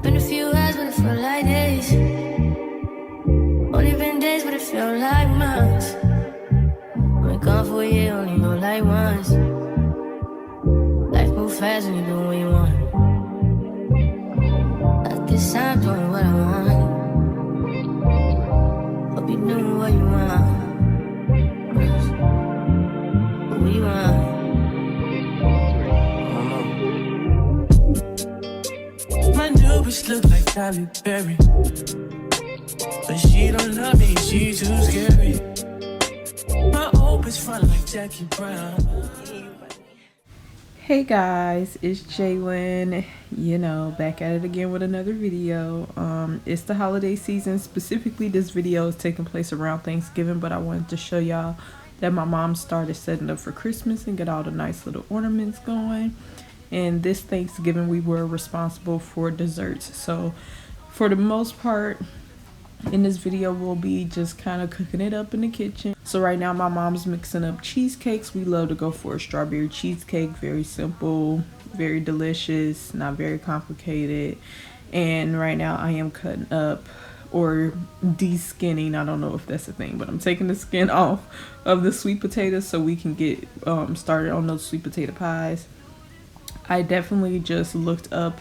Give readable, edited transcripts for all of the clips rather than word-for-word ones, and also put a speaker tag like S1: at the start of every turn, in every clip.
S1: Been a few hours, but it felt like days. Only been days, but it felt like months. Been gone for a year, only know like once. Life move fast when you do what you want. I guess I'm doing what I want. Hope you doing what you want. What you want?
S2: My new bitch look like Tyler Perry, but she don't love me, she too scary. My old bitch front like Jackie Brown.
S3: Hey guys, it's Jalen, back at it again with another video. It's the holiday season. Specifically, this video is taking place around Thanksgiving, but I wanted to show y'all that my mom started setting up for Christmas and get all the nice little ornaments going. And this Thanksgiving, we were responsible for desserts. So for the most part, in this video, we'll be just kind of cooking it up in the kitchen. So right now, my mom's mixing up cheesecakes. We love to go for a strawberry cheesecake. Very simple, very delicious, not very complicated. And right now, I am cutting up or de-skinning. I don't know if that's a thing, but I'm taking the skin off of the sweet potatoes so we can get started on those sweet potato pies. I definitely just looked up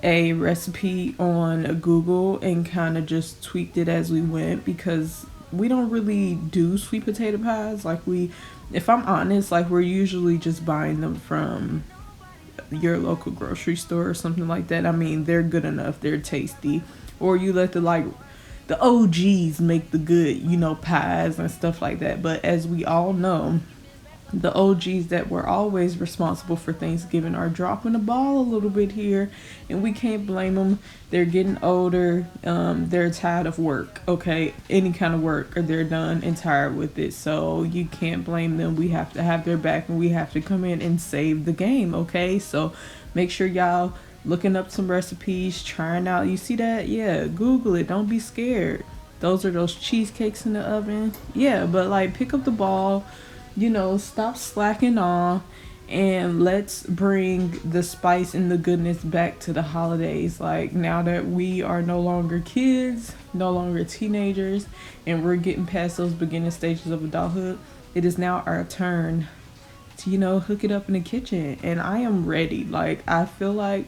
S3: a recipe on Google and kind of just tweaked it as we went, because we don't really do sweet potato pies. If I'm honest, we're usually just buying them from your local grocery store or something like that. I mean, they're good enough, they're tasty. Or you let the OGs make the good, pies and stuff like that. But as we all know, the OGs that were always responsible for Thanksgiving are dropping the ball a little bit here, and we can't blame them. They're getting older. They're tired of work, okay? Any kind of work, or they're done and tired with it. So you can't blame them. We have to have their back, and we have to come in and save the game, okay? So make sure y'all looking up some recipes, trying out. You see that? Yeah, Google it. Don't be scared. Those are those cheesecakes in the oven. Yeah, but pick up the ball. Stop slacking off, and let's bring the spice and the goodness back to the holidays. Now that we are no longer kids, no longer teenagers, and we're getting past those beginning stages of adulthood, it is now our turn to, hook it up in the kitchen. And I am ready. I feel like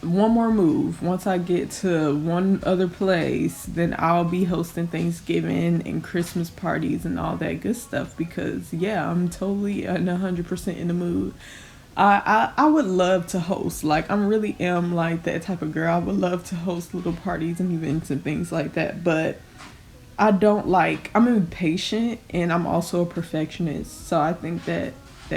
S3: one more move, once I get to one other place, then I'll be hosting Thanksgiving and Christmas parties and all that good stuff, because I'm totally 100% in the mood. I would love to host. I really am that type of girl. I would love to host little parties and events and things like that, but I'm impatient, and I'm also a perfectionist. So I think that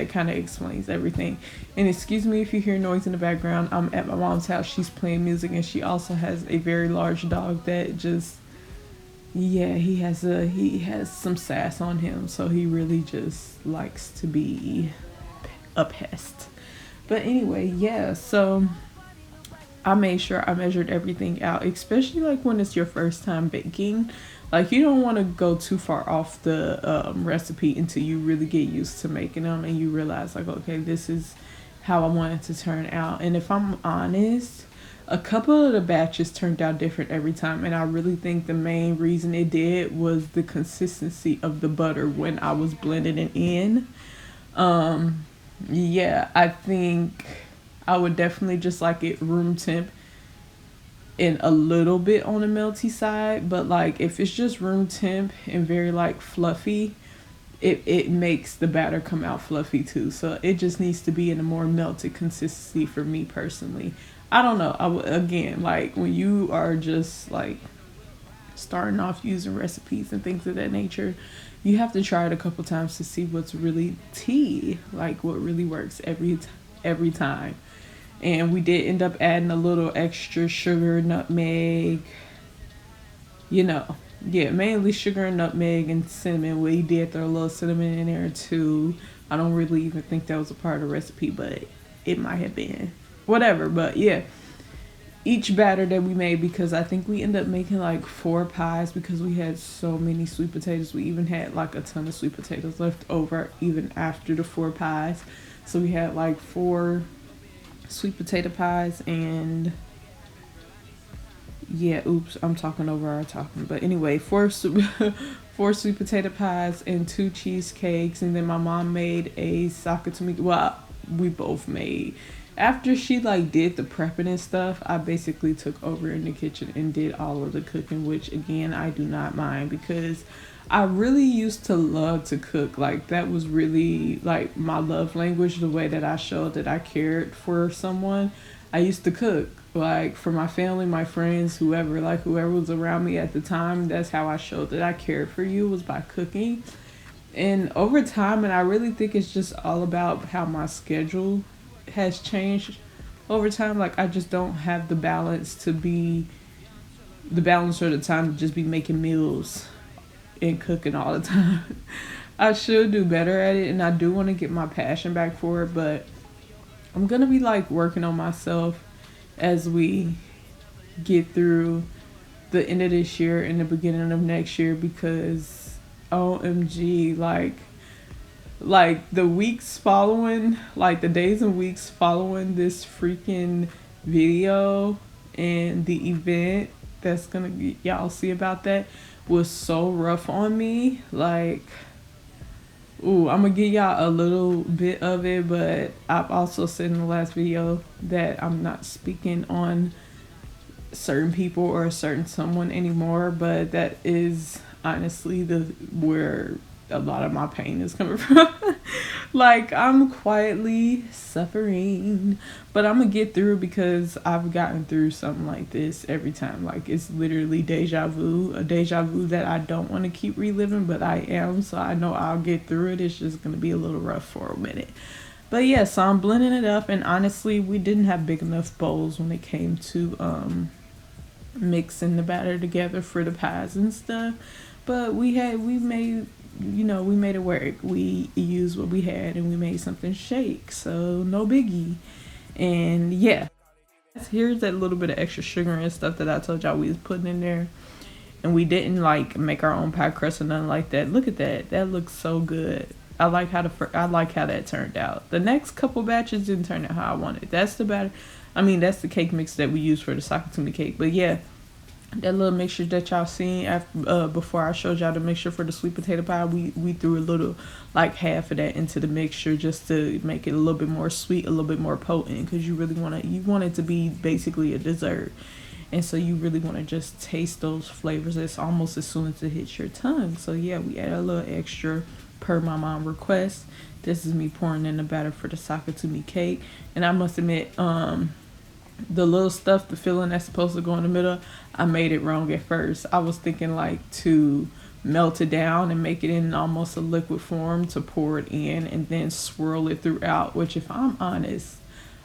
S3: kind of explains everything. And excuse me if you hear noise in the background. I'm at my mom's house. She's playing music, and she also has a very large dog that just, he has some sass on him, so he really just likes to be a pest. But anyway, so I made sure I measured everything out, especially when it's your first time baking. You don't want to go too far off the recipe until you really get used to making them, and you realize okay, this is how I want it to turn out. And if I'm honest, a couple of the batches turned out different every time, and I really think the main reason it did was the consistency of the butter when I was blending it in. I think I would definitely just like it room temp and a little bit on the melty side, but if it's just room temp and very fluffy, it makes the batter come out fluffy too. So it just needs to be in a more melted consistency for me personally. I don't know. Again, when you are just starting off using recipes and things of that nature, you have to try it a couple times to see what's really tea, what really works every time. And we did end up adding a little extra sugar, nutmeg, mainly sugar and nutmeg and cinnamon. We did throw a little cinnamon in there too. I don't really even think that was a part of the recipe, but it might have been. Whatever, but each batter that we made, because I think we ended up making 4 pies because we had so many sweet potatoes. We even had a ton of sweet potatoes left over even after the 4 pies. So we had 4 sweet potato pies and yeah, oops, I'm talking over our talking. But anyway, four sweet potato pies and 2 cheesecakes, and then my mom made a sakatumi. Well, we both made. After she like did the prepping and stuff, I basically took over in the kitchen and did all of the cooking, which again I do not mind because I really used to love to cook. Like that was really like my love language, the way that I showed that I cared for someone. I used to cook like for my family, my friends, whoever, like whoever was around me at the time. That's how I showed that I cared for you, was by cooking. And over time, and I really think it's just all about how my schedule has changed over time. Like I just don't have the balance to be the balance or the time to just be making meals and cooking all the time. I should do better at it, and I do want to get my passion back for it, but I'm gonna be like working on myself as we get through the end of this year and the beginning of next year, because OMG, like the weeks following, like the days and weeks following this freaking video and the event that's gonna be, y'all see about that, was so rough on me. Like, ooh, I'm gonna give y'all a little bit of it, but I've also said in the last video that I'm not speaking on certain people or a certain someone anymore, but that is honestly where a lot of my pain is coming from. Like I'm quietly suffering, but I'm gonna get through because I've gotten through something like this every time. Like it's literally a deja vu that I don't want to keep reliving, but I am, so I know I'll get through it. It's just gonna be a little rough for a minute. But yeah, so I'm blending it up, and honestly we didn't have big enough bowls when it came to mixing the batter together for the pies and stuff, but we made it work. We used what we had and we made something shake, so no biggie. And yeah, here's that little bit of extra sugar and stuff that I told y'all we was putting in there, and we didn't like make our own pie crust or nothing like that. Look at that looks so good. I like how that turned out. The next couple batches didn't turn out how I wanted. That's the cake mix that we use for the sakatumi cake. But yeah, that little mixture that y'all seen after, before I showed y'all the mixture for the sweet potato pie, we threw a little, like half of that into the mixture just to make it a little bit more sweet, a little bit more potent, because you want it to be basically a dessert, and so you really want to just taste those flavors almost as soon as it hits your tongue. So yeah, we add a little extra per my mom request. This is me pouring in the batter for the sakatumi cake, and I must admit, the little stuff, the filling that's supposed to go in the middle, I made it wrong at first. I was thinking like to melt it down and make it in almost a liquid form to pour it in and then swirl it throughout, which if I'm honest,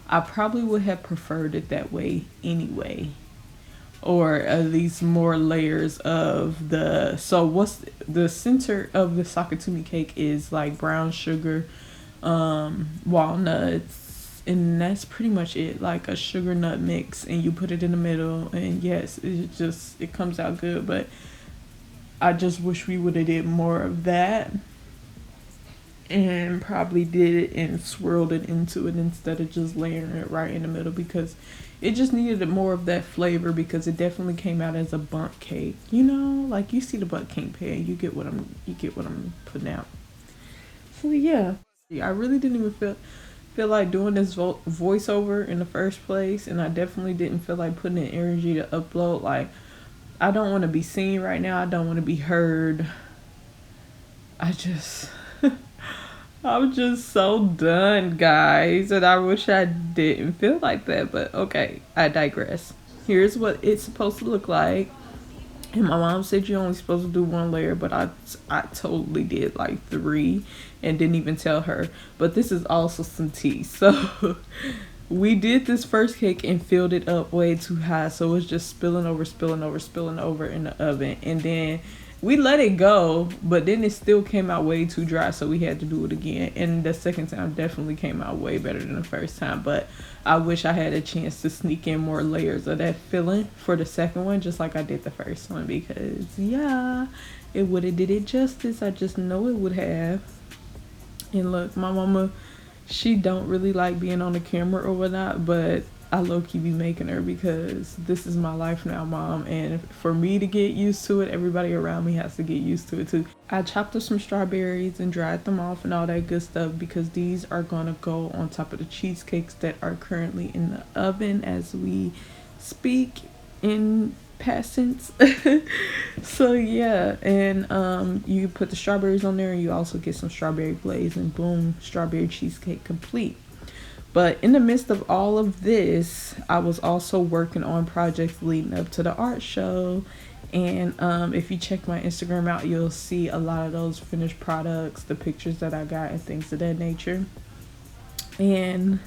S3: I probably would have preferred it that way anyway, or at least more layers of what's the center of the sakatumi cake is like brown sugar, walnuts, and that's pretty much it, like a sugar nut mix, and you put it in the middle, and yes, it comes out good. But I just wish we would have did more of that and probably did it and swirled it into it instead of just layering it right in the middle, because it just needed more of that flavor, because it definitely came out as a bundt cake, like you see the bundt cake pan, you get what I'm putting out. So yeah, I really didn't even feel like doing this voiceover in the first place, and I definitely didn't feel like putting in energy to upload. Like, I don't want to be seen right now, I don't want to be heard. I'm just so done, guys, and I wish I didn't feel like that, but okay, I digress. Here's what it's supposed to look like. And my mom said you're only supposed to do 1 layer, but I totally did like 3 and didn't even tell her. But this is also some tea. So we did this first cake and filled it up way too high, so it's just spilling over in the oven. And then we let it go, but then it still came out way too dry, so we had to do it again. And the second time definitely came out way better than the first time, but I wish I had a chance to sneak in more layers of that filling for the second one, just like I did the first one, because yeah, it would have did it justice. I just know it would have. And look, my mama, she don't really like being on the camera or whatnot, but I low-key be making her because this is my life now, Mom, and for me to get used to it, everybody around me has to get used to it too. I chopped up some strawberries and dried them off and all that good stuff because these are gonna go on top of the cheesecakes that are currently in the oven as we speak in past tense. So yeah, and you put the strawberries on there and you also get some strawberry glaze, and boom, strawberry cheesecake complete. But in the midst of all of this, I was also working on projects leading up to the art show. And if you check my Instagram out, you'll see a lot of those finished products, the pictures that I got, and things of that nature. And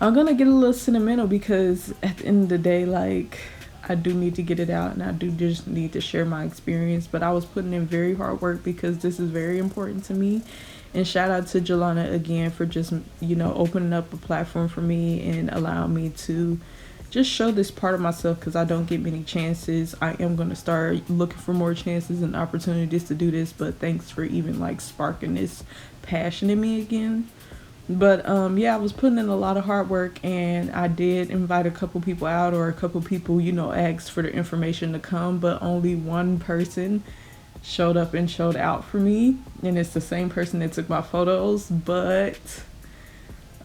S3: I'm gonna get a little sentimental because at the end of the day, like, I do need to get it out and I do just need to share my experience. But I was putting in very hard work because this is very important to me. And shout out to Jelana again for just, you know, opening up a platform for me and allowing me to just show this part of myself because I don't get many chances. I am going to start looking for more chances and opportunities to do this. But thanks for even like sparking this passion in me again. But yeah, I was putting in a lot of hard work, and I did invite a couple people out, or a couple people, you know, asked for the information to come, but only one person showed up and showed out for me, and it's the same person that took my photos. But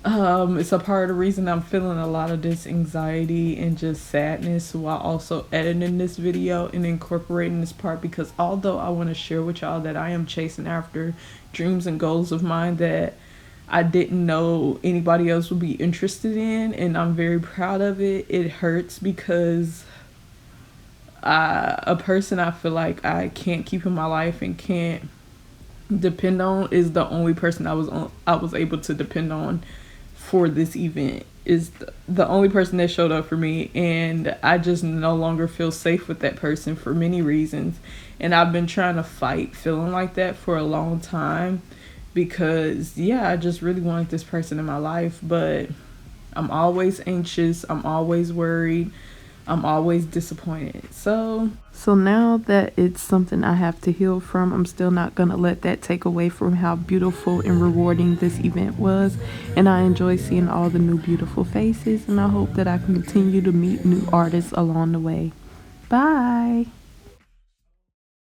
S3: it's a part of the reason I'm feeling a lot of this anxiety and just sadness while also editing this video and incorporating this part, because although I want to share with y'all that I am chasing after dreams and goals of mine that I didn't know anybody else would be interested in, and I'm very proud of it, it hurts because a person I feel like I can't keep in my life and can't depend on is the only person I was able to depend on for this event, is the only person that showed up for me, and I just no longer feel safe with that person for many reasons. And I've been trying to fight feeling like that for a long time because yeah, I just really wanted this person in my life, but I'm always anxious, I'm always worried, I'm always disappointed. So now that it's something I have to heal from, I'm still not gonna let that take away from how beautiful and rewarding this event was. And I enjoy seeing all the new beautiful faces, and I hope that I can continue to meet new artists along the way. Bye.